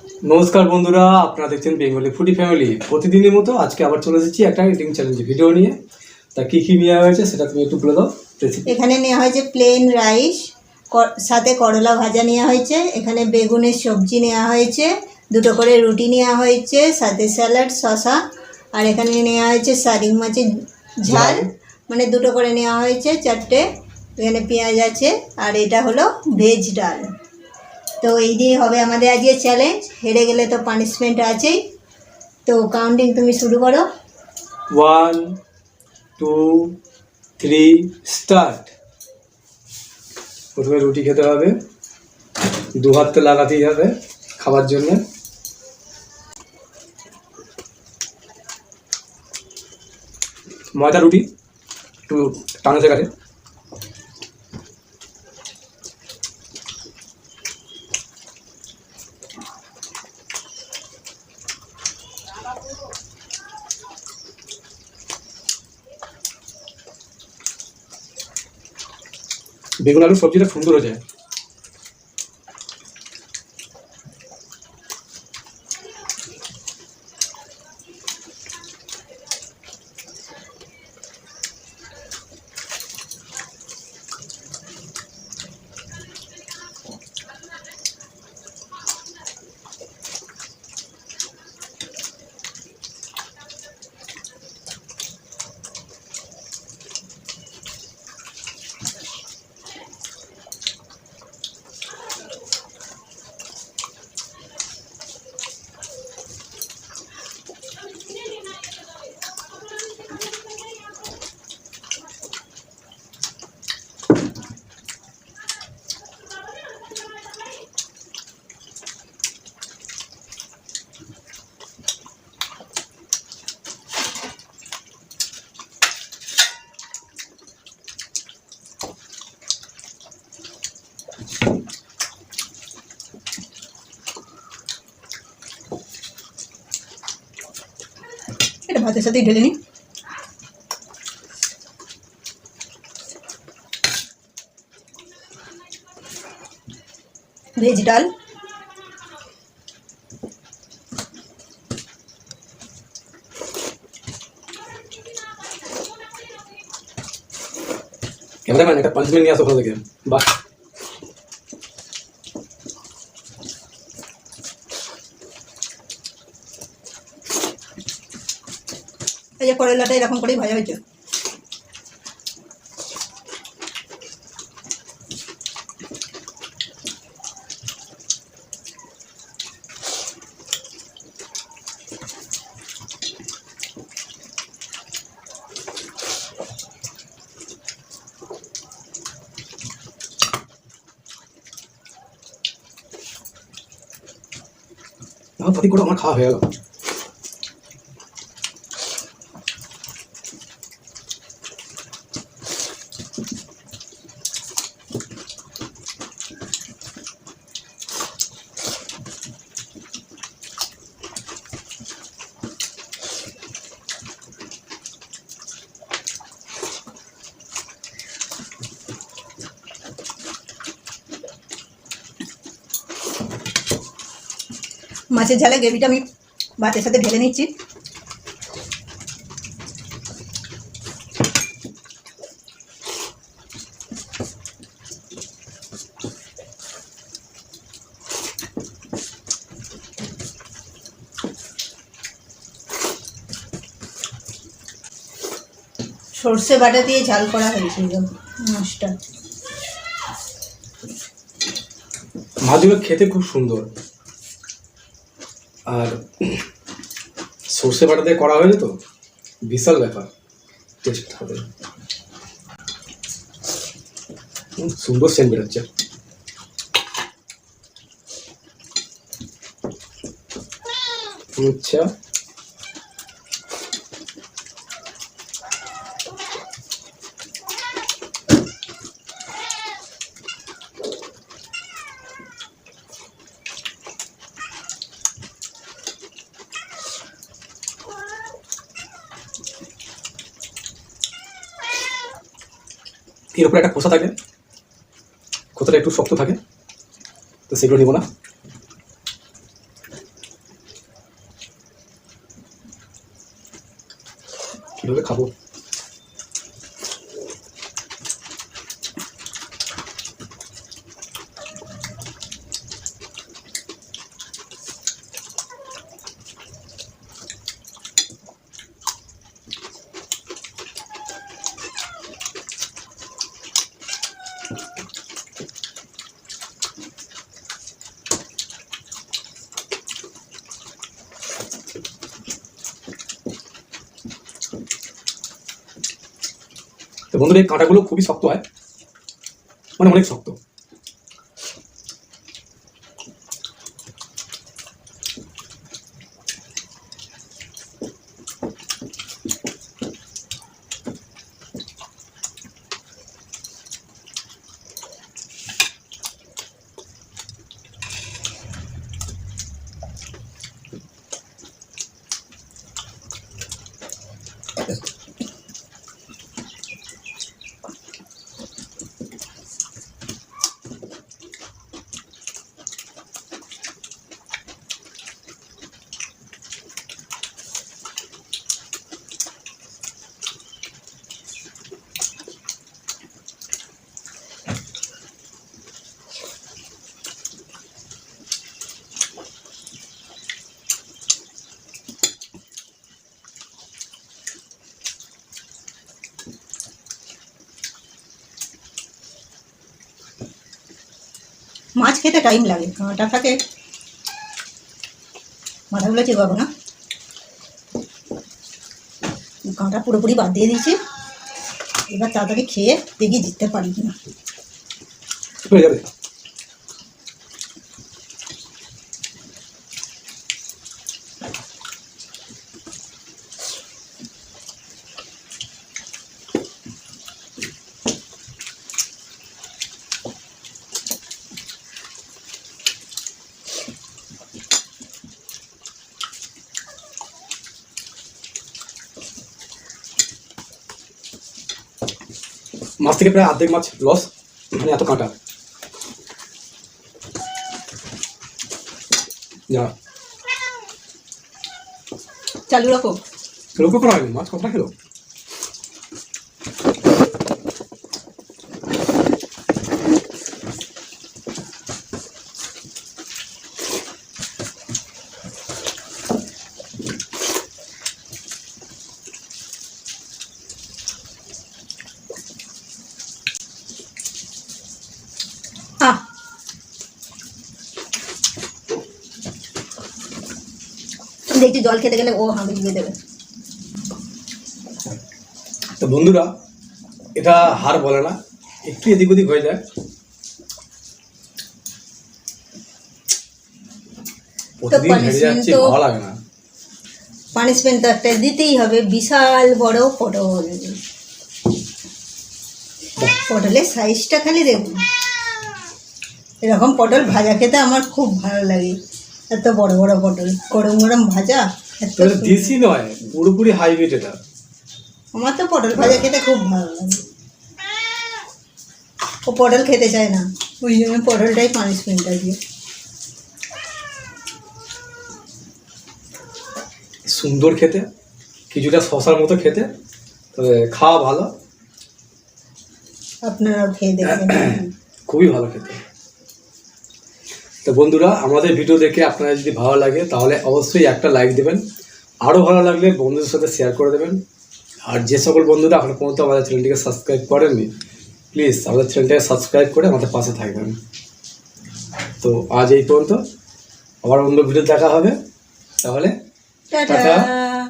নমস্কার বন্ধুরা, আপনারা দেখছেন বেঙ্গলি ফুডি ফ্যামিলি। প্রতিদিনের মতো আজকে আবার চলে এসেছি একটা ইটিং চ্যালেঞ্জ ভিডিও নিয়ে। তা কী কী নেওয়া হয়েছে সেটা তুমি একটু বলে দাও। এখানে নেওয়া হয়েছে প্লেন রাইস, সাথে করলা ভাজা নেওয়া হয়েছে, এখানে বেগুনের সবজি নেওয়া হয়েছে, দুটো করে রুটি নেওয়া হয়েছে, সাথে স্যালাড, শসা, আর এখানে নেওয়া হয়েছে শারিক মাছের ঝাল, মানে দুটো করে নেওয়া হয়েছে, চারটে। এখানে পেঁয়াজ আছে, আর এটা হলো ভেজ ডাল। তো এই দিয়ে হবে আমাদের আজকে চ্যালেঞ্জ। হেরে গেলে তো পানিশমেন্ট আছেই। তো কাউন্টিং তুমি শুরু করো। 1, 2, 3 স্টার্ট। প্রথমে রুটি খেতে হবে, দু হাতে লাগাতেই হবে খাবার জন্য। ময়দা রুটি একটু টানাতে গেছে। বেগুন আলুর সবজিটা সুন্দর হয়ে যায়। এটা ভাতের সাথেই ঢেলে নিই। ভেজ ডাল, ক্যামেরাম্যান একটা পাঞ্চমেন্ট নিয়ে আসো ওখান থেকে। বাহ, এই যে করলাটা এরকম করেই ভাজা হয়েছে। তাড়াতাড়ি করে আমার খাওয়া হয়ে গেল। মাছের ঝালে গ্রেভিটা আমি ভাতের সাথে ঢেলে নিচ্ছি। সর্ষে বাটা দিয়ে ঝাল করা হয়েছিল মাছটা। মাছগুলো খেতে খুব সুন্দর, আর সর্ষে বাটা দিয়ে করা হয়েছে তো বিশাল ব্যাপার, টেস্ট হবে। সুন্দর সেন্ট বেরোচ্ছে। আচ্ছা, এর উপরে একটা খোসা থাকে, খোসাটা একটু শক্ত থাকে, তো সেগুলো নিব না। কীভাবে খাবো। তো বন্ধুরা এই কাঁটাগুলো খুবই শক্ত হয়, মানে অনেক শক্ত। মাছ খেতে টাইম লাগে, কাঁটা থাকে, মাথাগুলো চিবাবো না, কাঁটা পুরোপুরি বাদ দিয়ে দিয়েছি। এবার তাড়াতাড়ি খেয়ে দেখি জিততে পারি কিনা। হয়ে যাবে। মাছ থেকে প্রায় অর্ধেক মাছ লস, মানে এত কাঁটা। যা চালু রাখো। লক্ষ্য করা হয়নি মাছ কতটা খেলো। হ্যাঁ, দেখছি জল খেতে গেলে ও হাঁকে দিয়ে দেবে। তো বন্ধুরা এটা হার বলে না, একটু এদিক ওদিক হয়ে যায়। প্রতিদিন হেরে যাচ্ছি, ভালো লাগে না। পানিশমেন্ট তো একটা দিতেই হবে। বিশাল বড় পটল, পটলের সাইজটা খালি দেখুন। এরকম পটল ভাজা খেতে আমার খুব ভালো লাগে। এত বড় বড় পটল গরম গরম ভাজা, এত দেশি নয়, পুরোপুরি হাইব্রিড এটা। আমার তো পটল ভাজা খেতে খুব ভালো লাগে। ও পটল খেতে চায় না, ওই জন্য পটলটাই পানিশমেন্ট আছে। সুন্দর খেতে, কিছুটা শশার মতো খেতে, তবে খাওয়া ভালো, আপনারাও খেয়ে দেখবেন। খুবই ভালো খেতে। তো বন্ধুরা আমাদের ভিডিও দেখে আপনারা যদি ভালো লাগে তাহলে অবশ্যই একটা লাইক দেবেন, আরও ভালো লাগলে বন্ধুদের সাথে শেয়ার করে দেবেন। আর যে সকল বন্ধুরা এখনো পর্যন্ত আমাদের চ্যানেলটিকে সাবস্ক্রাইব করেননি, প্লিজ আমাদের চ্যানেলটাকে সাবস্ক্রাইব করে আমাদের পাশে থাকবেন। তো আজ এই পর্যন্ত, আবার অন্য ভিডিও দেখা হবে, তাহলে টাটা। টাটা।